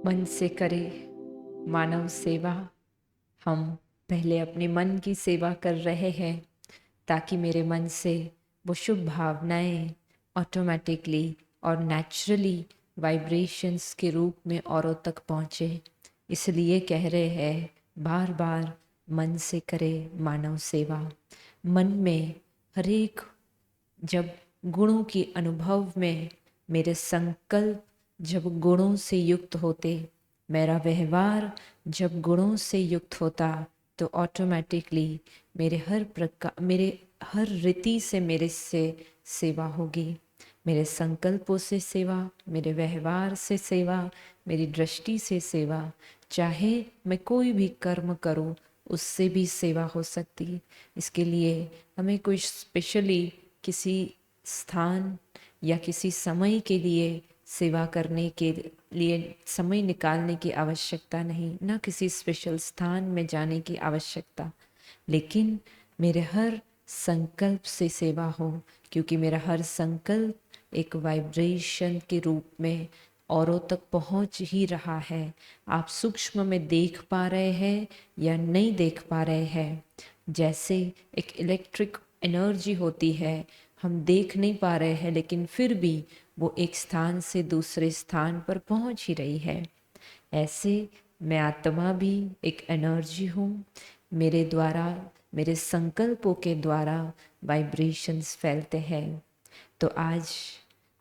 मन से करे मानव सेवा। हम पहले अपने मन की सेवा कर रहे हैं ताकि मेरे मन से वो शुभ भावनाएं ऑटोमेटिकली और नेचुरली वाइब्रेशंस के रूप में औरों तक पहुँचे। इसलिए कह रहे हैं बार बार, मन से करे मानव सेवा। मन में हर एक जब गुणों की अनुभव में मेरे संकल्प जब गुणों से युक्त होते, मेरा व्यवहार जब गुणों से युक्त होता, तो ऑटोमेटिकली मेरे हर रीति से मेरे से सेवा होगी। मेरे संकल्पों से सेवा, मेरे व्यवहार से सेवा, मेरी दृष्टि से सेवा। चाहे मैं कोई भी कर्म करूं, उससे भी सेवा हो सकती। इसके लिए हमें कोई स्पेशली किसी स्थान या किसी समय के लिए सेवा करने के लिए समय निकालने की आवश्यकता नहीं, ना किसी स्पेशल स्थान में जाने की आवश्यकता। लेकिन मेरे हर संकल्प से सेवा हो, क्योंकि मेरा हर संकल्प एक वाइब्रेशन के रूप में औरों तक पहुंच ही रहा है। आप सूक्ष्म में देख पा रहे हैं या नहीं देख पा रहे हैं, जैसे एक इलेक्ट्रिक एनर्जी होती है, हम देख नहीं पा रहे हैं लेकिन फिर भी वो एक स्थान से दूसरे स्थान पर पहुंच ही रही है। ऐसे मैं आत्मा भी एक एनर्जी हूँ। मेरे द्वारा, मेरे संकल्पों के द्वारा वाइब्रेशंस फैलते हैं। तो आज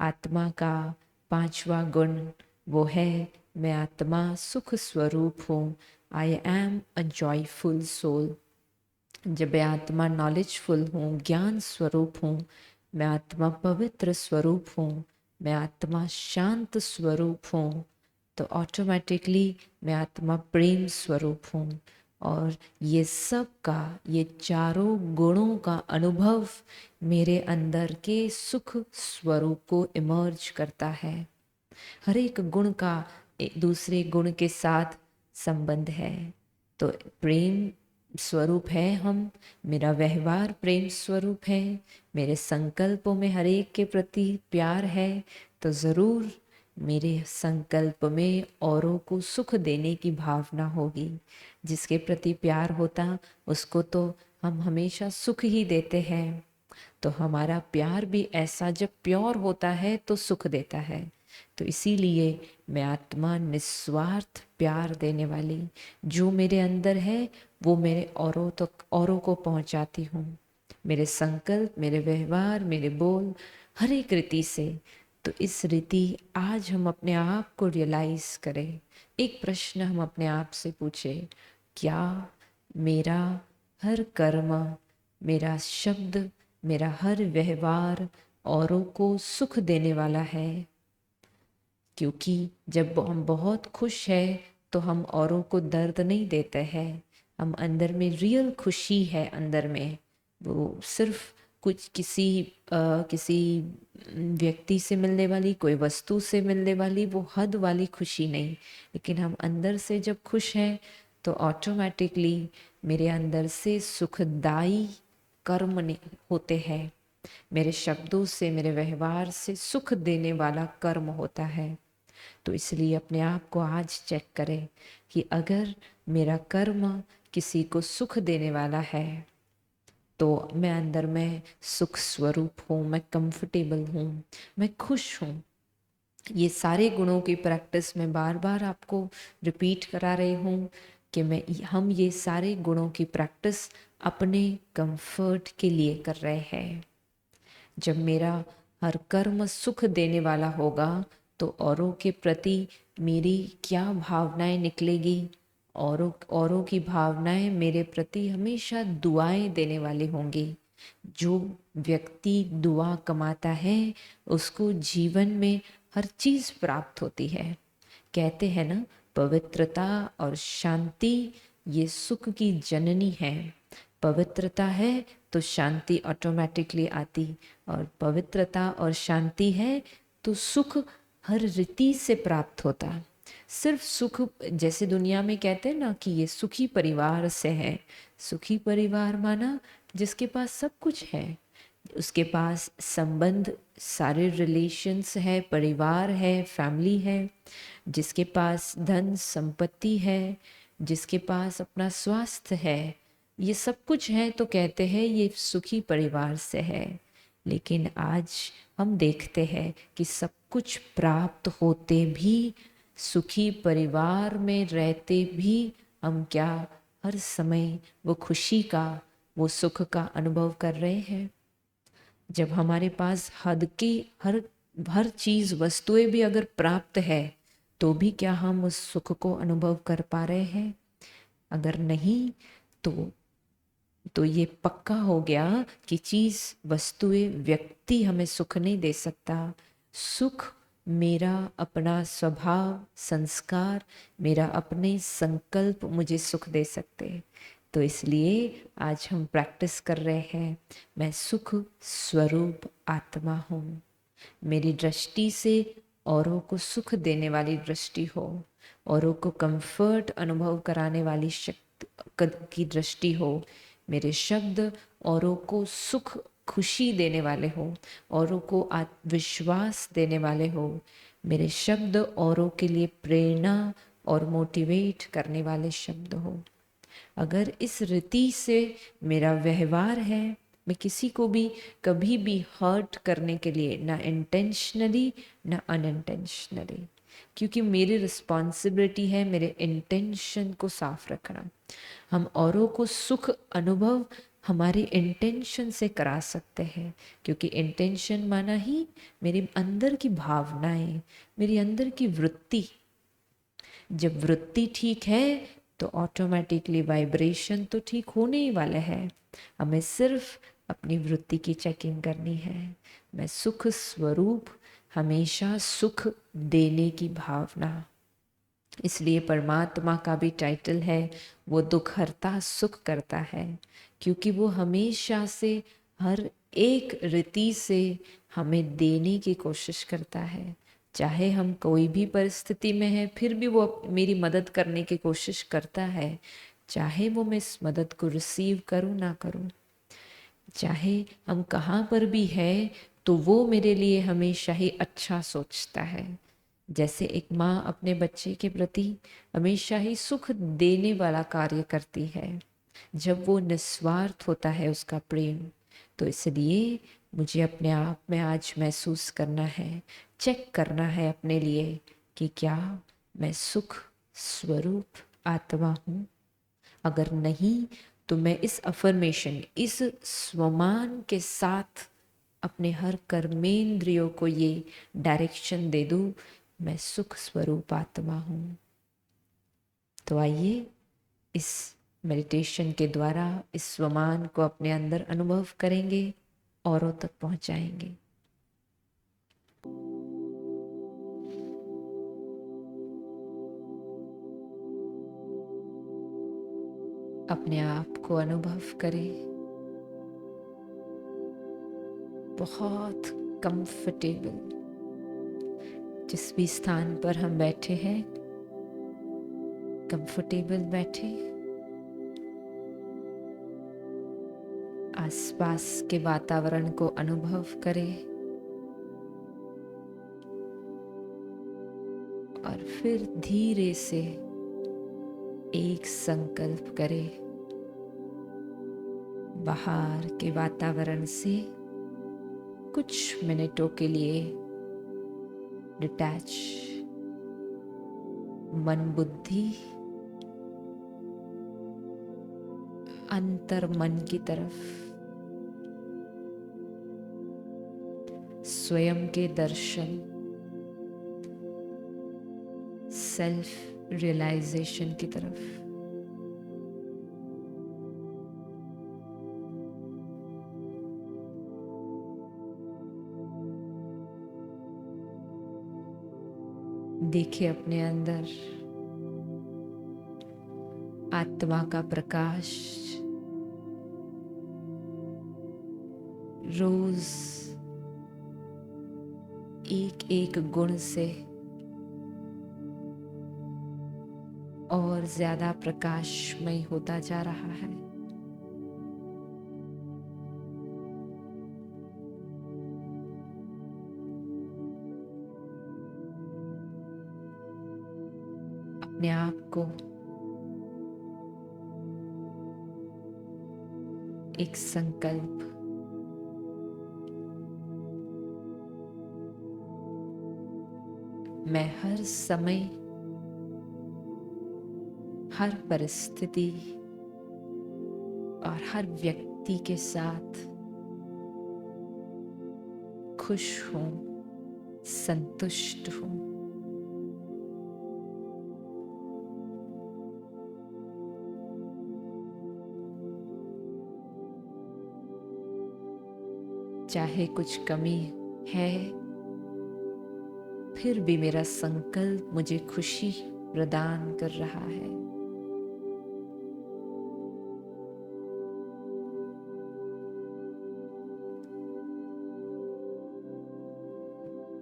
आत्मा का पांचवा गुण वो है, मैं आत्मा सुख स्वरूप हूँ। I am a joyful soul. जब मैं आत्मा नॉलेजफुल हूँ, ज्ञान स्वरूप हूँ, मैं आत्मा पवित्र स्वरूप हूँ, मैं आत्मा शांत स्वरूप हूँ, तो ऑटोमेटिकली मैं आत्मा प्रेम स्वरूप हूँ। और ये सब का, ये चारों गुणों का अनुभव मेरे अंदर के सुख स्वरूप को इमर्ज करता है। हर एक गुण का एक दूसरे गुण के साथ संबंध है। तो प्रेम स्वरूप है हम, मेरा व्यवहार प्रेम स्वरूप है, मेरे संकल्पों में हर एक के प्रति प्यार है, तो ज़रूर मेरे संकल्प में औरों को सुख देने की भावना होगी। जिसके प्रति प्यार होता उसको तो हम हमेशा सुख ही देते हैं। तो हमारा प्यार भी ऐसा जब प्योर होता है तो सुख देता है। तो इसीलिए मैं आत्मा निस्वार्थ प्यार देने वाली, जो मेरे अंदर है वो मेरे औरों तक, औरों को पहुंचाती हूँ। मेरे संकल्प, मेरे व्यवहार, मेरे बोल, हर एक रीति से। तो इस रीति आज हम अपने आप को रियलाइज करें। एक प्रश्न हम अपने आप से पूछे, क्या मेरा हर कर्म, मेरा शब्द, मेरा हर व्यवहार औरों को सुख देने वाला है? क्योंकि जब हम बहुत खुश हैं तो हम औरों को दर्द नहीं देते हैं। हम अंदर में रियल खुशी है, अंदर में वो सिर्फ कुछ किसी व्यक्ति से मिलने वाली, कोई वस्तु से मिलने वाली वो हद वाली खुशी नहीं। लेकिन हम अंदर से जब खुश हैं तो ऑटोमेटिकली मेरे अंदर से सुखदाई कर्म होते हैं। मेरे शब्दों से, मेरे व्यवहार से सुख देने वाला कर्म होता है। तो इसलिए अपने आप को आज चेक करें कि अगर मेरा कर्म किसी को सुख देने वाला है तो मैं अंदर में सुख स्वरूप हूँ, मैं कंफर्टेबल हूँ, मैं खुश हूँ। ये सारे गुणों की प्रैक्टिस मैं बार बार आपको रिपीट करा रही हूँ कि हम ये सारे गुणों की प्रैक्टिस अपने कंफर्ट के लिए कर रहे हैं। जब मेरा हर कर्म सुख देने वाला होगा तो औरों के प्रति मेरी क्या भावनाएं निकलेगी? औरों की भावनाएं मेरे प्रति हमेशा दुआएं देने वाली होंगी। जो व्यक्ति दुआ कमाता है उसको जीवन में हर चीज प्राप्त होती है। कहते हैं ना, पवित्रता और शांति ये सुख की जननी है। पवित्रता है तो शांति ऑटोमेटिकली आती, और पवित्रता और शांति है तो सुख हर रीति से प्राप्त होता। सिर्फ सुख, जैसे दुनिया में कहते हैं ना कि ये सुखी परिवार से है। सुखी परिवार माना जिसके पास सब कुछ है, उसके पास संबंध सारे रिलेशंस है, परिवार है, फैमिली है, जिसके पास धन संपत्ति है, जिसके पास अपना स्वास्थ्य है, ये सब कुछ है तो कहते हैं ये सुखी परिवार से है। लेकिन आज हम देखते हैं कि सब कुछ प्राप्त होते भी, सुखी परिवार में रहते भी हम क्या हर समय वो खुशी का, वो सुख का अनुभव कर रहे हैं? जब हमारे पास हद की हर हर चीज़, वस्तुएं भी अगर प्राप्त है, तो भी क्या हम उस सुख को अनुभव कर पा रहे हैं? अगर नहीं, तो ये पक्का हो गया कि चीज़, वस्तुएं, व्यक्ति हमें सुख नहीं दे सकता। सुख मेरा अपना स्वभाव, संस्कार, मेरा अपने संकल्प मुझे सुख दे सकते। तो इसलिए आज हम प्रैक्टिस कर रहे हैं, मैं सुख स्वरूप आत्मा हूँ। मेरी दृष्टि से औरों को सुख देने वाली दृष्टि हो, औरों को कंफर्ट अनुभव कराने वाली शक्ति की दृष्टि हो। मेरे शब्द औरों को सुख, खुशी देने वाले हो, औरों को आत्मविश्वास देने वाले हो। मेरे शब्द औरों के लिए प्रेरणा और मोटिवेट करने वाले शब्द हो। अगर इस रीति से मेरा व्यवहार है, मैं किसी को भी कभी भी हर्ट करने के लिए, ना इंटेंशनली ना अनइंटेंशनली, क्योंकि मेरी रिस्पॉन्सिबिलिटी है मेरे इंटेंशन को साफ रखना। हम औरों को सुख अनुभव हमारी इंटेंशन से करा सकते हैं, क्योंकि इंटेंशन माना ही मेरे अंदर की भावनाएं, मेरी अंदर की वृत्ति। जब वृत्ति ठीक है तो ऑटोमेटिकली वाइब्रेशन तो ठीक होने ही वाला है। हमें सिर्फ अपनी वृत्ति की चेकिंग करनी है। मैं सुख स्वरूप, हमेशा सुख देने की भावना। इसलिए परमात्मा का भी टाइटल है, वो दुख हरता सुख करता है, क्योंकि वो हमेशा से हर एक रीति से हमें देने की कोशिश करता है। चाहे हम कोई भी परिस्थिति में हैं, फिर भी वो मेरी मदद करने की कोशिश करता है, चाहे वो मैं इस मदद को रिसीव करूं ना करूं। चाहे हम कहाँ पर भी हैं, तो वो मेरे लिए हमेशा ही अच्छा सोचता है। जैसे एक माँ अपने बच्चे के प्रति हमेशा ही सुख देने वाला कार्य करती है, जब वो निस्वार्थ होता है उसका प्रेम। तो इसलिए मुझे अपने आप में आज महसूस करना है, चेक करना है अपने लिए कि क्या मैं सुख स्वरूप आत्मा हूँ। अगर नहीं, तो मैं इस अफर्मेशन, इस स्वमान के साथ अपने हर कर्मेंद्रियों को ये डायरेक्शन दे दूँ, मैं सुख स्वरूप आत्मा हूँ। तो आइए इस मेडिटेशन के द्वारा इस स्वमान को अपने अंदर अनुभव करेंगे, औरों तक पहुंचाएंगे। अपने आप को अनुभव करें बहुत कंफर्टेबल। जिस भी स्थान पर हम बैठे हैं, कंफर्टेबल बैठे। आसपास के वातावरण को अनुभव करें और फिर धीरे से एक संकल्प करें, बाहर के वातावरण से कुछ मिनटों के लिए डिटैच, मन बुद्धि अंतर मन की तरफ, स्वयं के दर्शन, सेल्फ रियलाइजेशन की तरफ। देखिए अपने अंदर आत्मा का प्रकाश रोज एक एक गुण से और ज्यादा प्रकाशमय होता जा रहा है। अपने आप को एक संकल्प, मैं हर समय, हर परिस्थिति और हर व्यक्ति के साथ खुश हूं, संतुष्ट हूं। चाहे कुछ कमी है, फिर भी मेरा संकल्प मुझे खुशी प्रदान कर रहा है।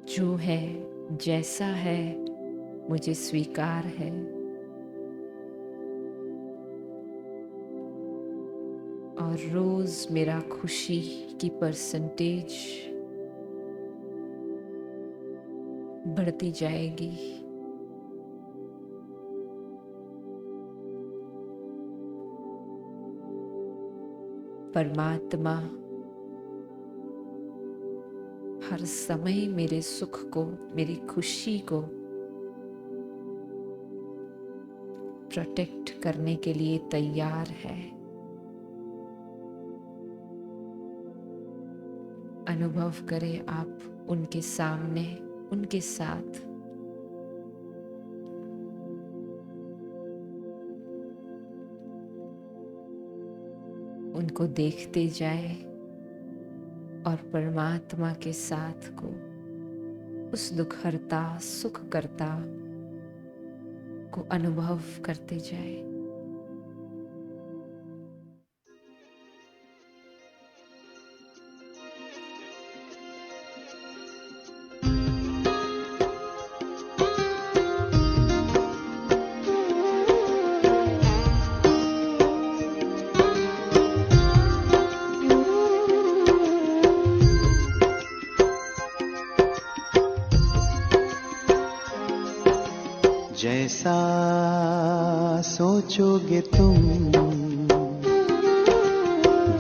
जो है, जैसा है, मुझे स्वीकार है। और रोज मेरा खुशी की परसेंटेज बढ़ती जाएगी। परमात्मा हर समय मेरे सुख को, मेरी खुशी को प्रोटेक्ट करने के लिए तैयार है। अनुभव करें आप उनके सामने, उनके साथ। उनको देखते जाए और परमात्मा के साथ को, उस दुखहर्ता, सुखकर्ता को अनुभव करते जाए। जैसा सोचोगे तुम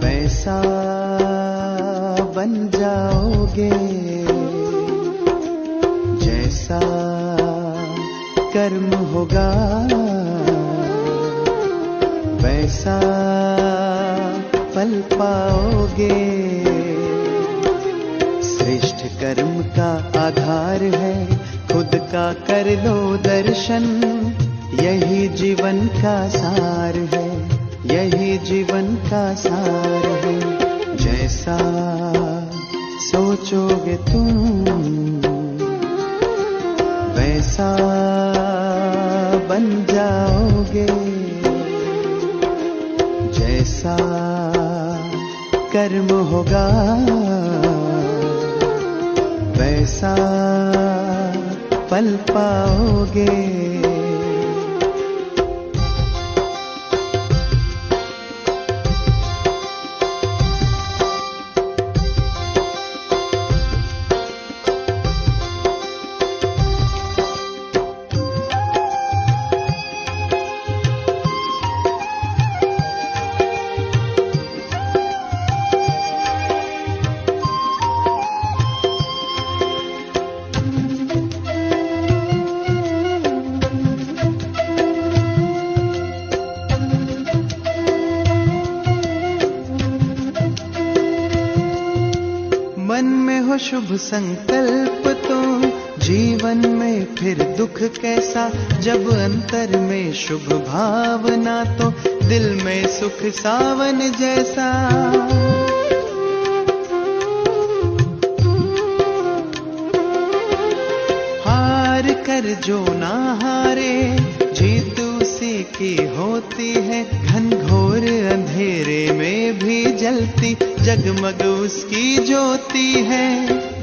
वैसा बन जाओगे, जैसा कर्म होगा वैसा फल पाओगे। श्रेष्ठ कर्म का आधार है खुद का कर लो दर्शन, यही जीवन का सार है, यही जीवन का सार है। जैसा सोचोगे तुम वैसा बन जाओगे, जैसा कर्म होगा वैसा फल पाओगे। मन में हो शुभ संकल्प तो जीवन में फिर दुख कैसा, जब अंतर में शुभ भावना तो दिल में सुख सावन जैसा। हार कर जो ना हारे जीत उसी की होती है, घनघोर अंधेरे में भी जलती जगमग उसकी ज्योति है।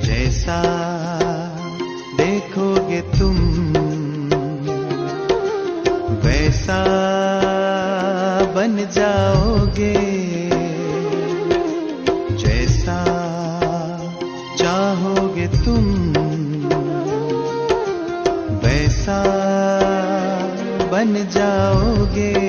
जैसा देखोगे तुम वैसा बन जाओगे, जैसा चाहोगे तुम वैसा बन जाओगे।